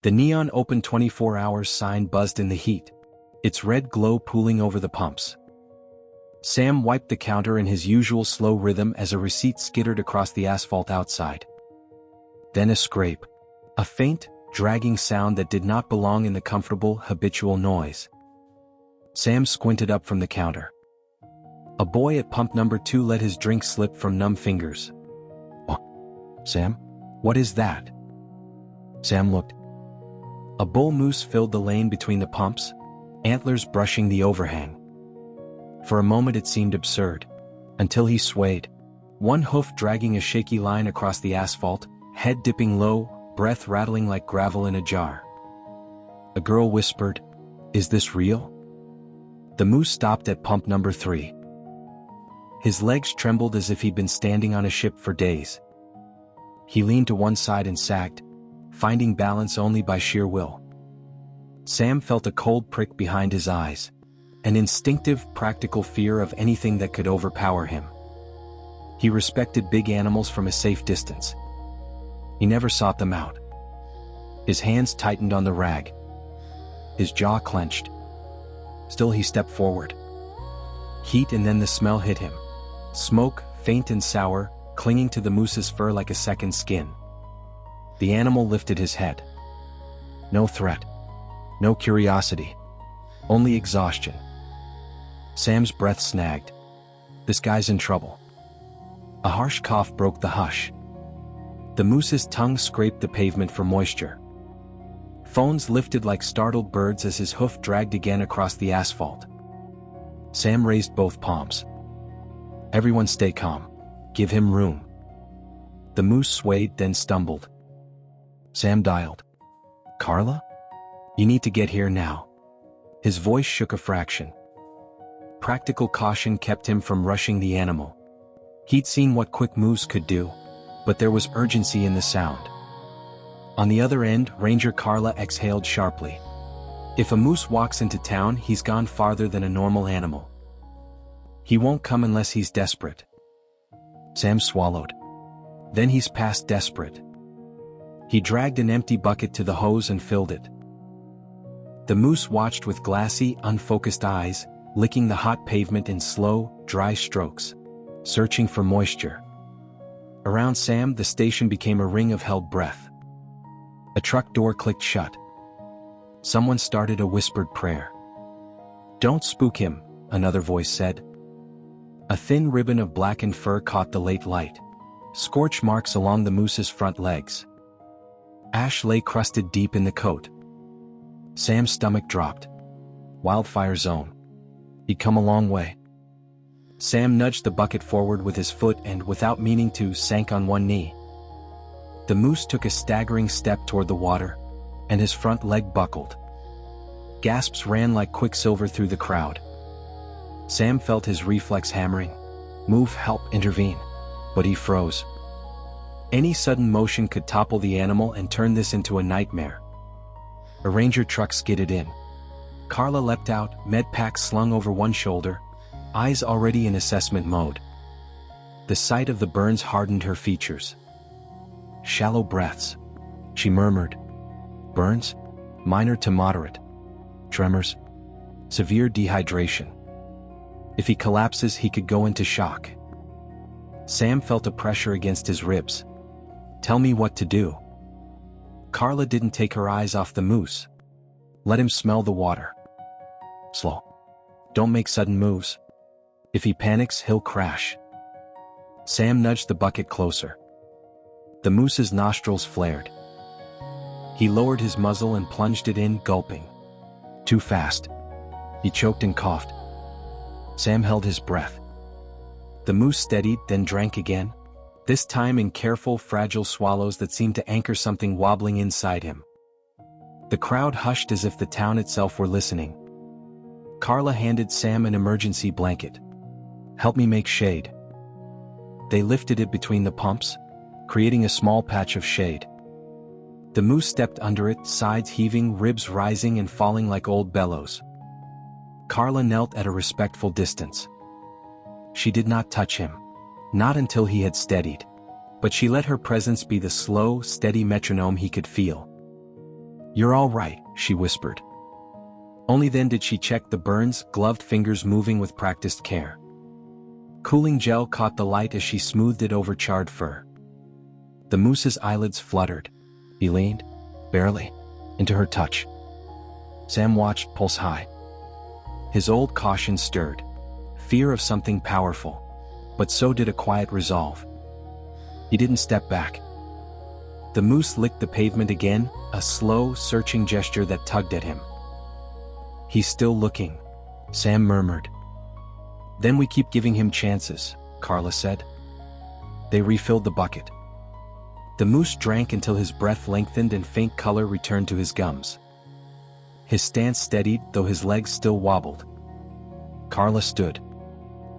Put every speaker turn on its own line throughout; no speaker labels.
The neon open 24 hours sign buzzed in the heat, its red glow pooling over the pumps. Sam wiped the counter in his usual slow rhythm as a receipt skittered across the asphalt outside. Then a scrape. A faint, dragging sound that did not belong in the comfortable, habitual noise. Sam squinted up from the counter. A boy at pump number 2 let his drink slip from numb fingers. "Oh, Sam? What is that?" Sam looked. A bull moose filled the lane between the pumps, antlers brushing the overhang. For a moment it seemed absurd, until he swayed, one hoof dragging a shaky line across the asphalt, head dipping low, breath rattling like gravel in a jar. A girl whispered, "Is this real?" The moose stopped at pump number 3. His legs trembled as if he'd been standing on a ship for days. He leaned to one side and sagged, finding balance only by sheer will. Sam felt a cold prick behind his eyes, an instinctive, practical fear of anything that could overpower him. He respected big animals from a safe distance. He never sought them out. His hands tightened on the rag. His jaw clenched. Still he stepped forward. Heat and then the smell hit him. Smoke, faint and sour, clinging to the moose's fur like a second skin. The animal lifted his head. No threat. No curiosity. Only exhaustion. Sam's breath snagged. This guy's in trouble. A harsh cough broke the hush. The moose's tongue scraped the pavement for moisture. Phones lifted like startled birds as his hoof dragged again across the asphalt. Sam raised both palms. "Everyone stay calm. Give him room." The moose swayed, then stumbled. Sam dialed. "Carla? You need to get here now." His voice shook a fraction. Practical caution kept him from rushing the animal. He'd seen what quick moves could do, but there was urgency in the sound. On the other end, Ranger Carla exhaled sharply. If a moose walks into town, he's gone farther than a normal animal. He won't come unless he's desperate. Sam swallowed. Then he's past desperate. He dragged an empty bucket to the hose and filled it. The moose watched with glassy, unfocused eyes, licking the hot pavement in slow, dry strokes, searching for moisture. Around Sam, the station became a ring of held breath. A truck door clicked shut. Someone started a whispered prayer. "Don't spook him," another voice said. A thin ribbon of blackened fur caught the late light. Scorch marks along the moose's front legs. Ash lay crusted deep in the coat. Sam's stomach dropped. Wildfire zone. He'd come a long way. Sam nudged the bucket forward with his foot and, without meaning to, sank on one knee. The moose took a staggering step toward the water, and his front leg buckled. Gasps ran like quicksilver through the crowd. Sam felt his reflex hammering. Move, help, intervene. But he froze. Any sudden motion could topple the animal and turn this into a nightmare. A ranger truck skidded in. Carla leapt out, med pack slung over one shoulder, eyes already in assessment mode. The sight of the burns hardened her features. Shallow breaths. She murmured. Burns? Minor to moderate. Tremors. Severe dehydration. If he collapses, he could go into shock. Sam felt a pressure against his ribs. Tell me what to do. Carla didn't take her eyes off the moose. Let him smell the water. Slow. Don't make sudden moves. If he panics, he'll crash. Sam nudged the bucket closer. The moose's nostrils flared. He lowered his muzzle and plunged it in, gulping. Too fast. He choked and coughed. Sam held his breath. The moose steadied, then drank again, this time in careful, fragile swallows that seemed to anchor something wobbling inside him. The crowd hushed as if the town itself were listening. Carla handed Sam an emergency blanket. Help me make shade. They lifted it between the pumps, creating a small patch of shade. The moose stepped under it, sides heaving, ribs rising and falling like old bellows. Carla knelt at a respectful distance. She did not touch him. Not until he had steadied. But she let her presence be the slow, steady metronome he could feel. "You're all right," she whispered. Only then did she check the burns, gloved fingers moving with practiced care. Cooling gel caught the light as she smoothed it over charred fur. The moose's eyelids fluttered. He leaned, barely, into her touch. Sam watched, pulse high. His old caution stirred, fear of something powerful, but so did a quiet resolve. He didn't step back. The moose licked the pavement again, a slow, searching gesture that tugged at him. "He's still looking," Sam murmured. "Then we keep giving him chances," Carla said. They refilled the bucket. The moose drank until his breath lengthened and faint color returned to his gums. His stance steadied, though his legs still wobbled. Carla stood.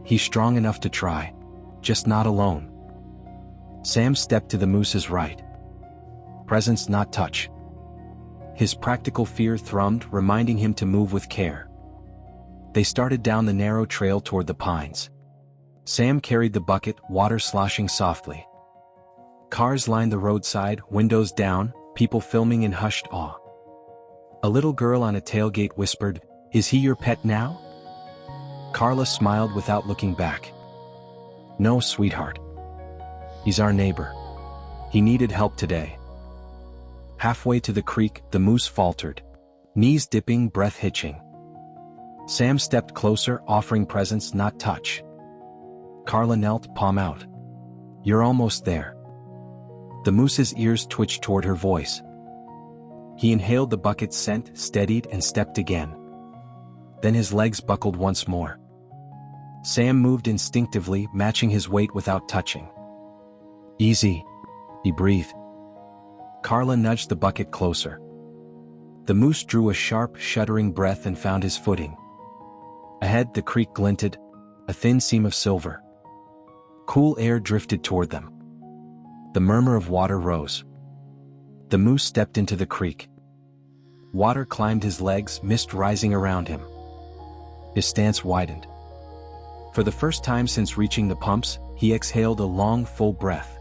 "He's strong enough to try, just not alone." Sam stepped to the moose's right. Presence, not touch. His practical fear thrummed, reminding him to move with care. They started down the narrow trail toward the pines. Sam carried the bucket, water sloshing softly. Cars lined the roadside, windows down, people filming in hushed awe. A little girl on a tailgate whispered, "Is he your pet now?" Carla smiled without looking back. "No, sweetheart. He's our neighbor. He needed help today." Halfway to the creek, the moose faltered, knees dipping, breath hitching. Sam stepped closer, offering presence, not touch. Carla knelt, palm out. "You're almost there." The moose's ears twitched toward her voice. He inhaled the bucket's scent, steadied, and stepped again. Then his legs buckled once more. Sam moved instinctively, matching his weight without touching. "Easy," he breathed. Carla nudged the bucket closer. The moose drew a sharp, shuddering breath and found his footing. Ahead, the creek glinted, a thin seam of silver. Cool air drifted toward them. The murmur of water rose. The moose stepped into the creek. Water climbed his legs, mist rising around him. His stance widened. For the first time since reaching the pumps, he exhaled a long, full breath.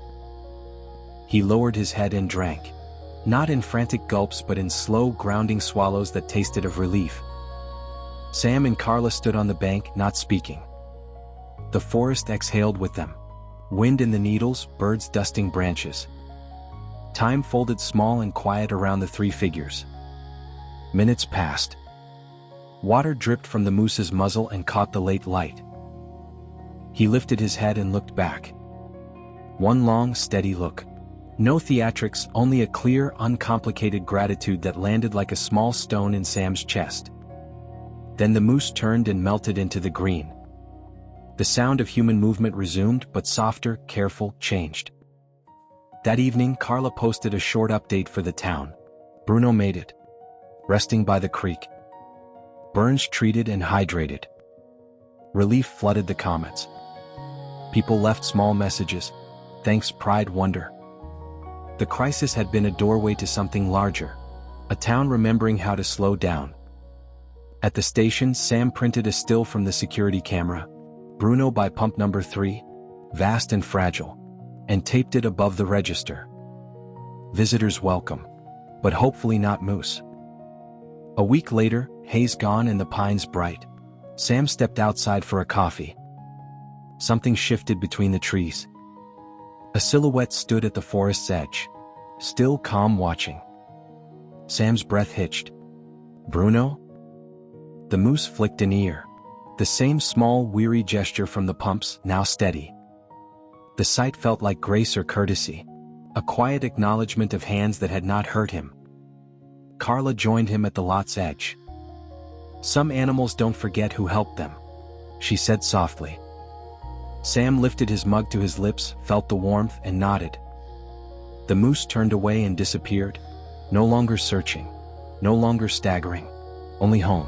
He lowered his head and drank. Not in frantic gulps but in slow, grounding swallows that tasted of relief. Sam and Carla stood on the bank, not speaking. The forest exhaled with them. Wind in the needles, birds dusting branches. Time folded small and quiet around the three figures. Minutes passed. Water dripped from the moose's muzzle and caught the late light. He lifted his head and looked back. One long, steady look. No theatrics, only a clear, uncomplicated gratitude that landed like a small stone in Sam's chest. Then the moose turned and melted into the green. The sound of human movement resumed, but softer, careful, changed. That evening, Carla posted a short update for the town. Bruno made it. Resting by the creek. Burns treated and hydrated. Relief flooded the comments. People left small messages. Thanks, pride, wonder. The crisis had been a doorway to something larger. A town remembering how to slow down. At the station, Sam printed a still from the security camera. Bruno by pump number 3, vast and fragile, and taped it above the register. Visitors welcome, but hopefully not moose. A week later, haze gone and the pines bright. Sam stepped outside for a coffee. Something shifted between the trees. A silhouette stood at the forest's edge, still calm watching. Sam's breath hitched. Bruno? The moose flicked an ear. The same small, weary gesture from the pumps, now steady. The sight felt like grace or courtesy, a quiet acknowledgement of hands that had not hurt him. Carla joined him at the lot's edge. Some animals don't forget who helped them, she said softly. Sam lifted his mug to his lips, felt the warmth, and nodded. The moose turned away and disappeared, no longer searching, no longer staggering, only home.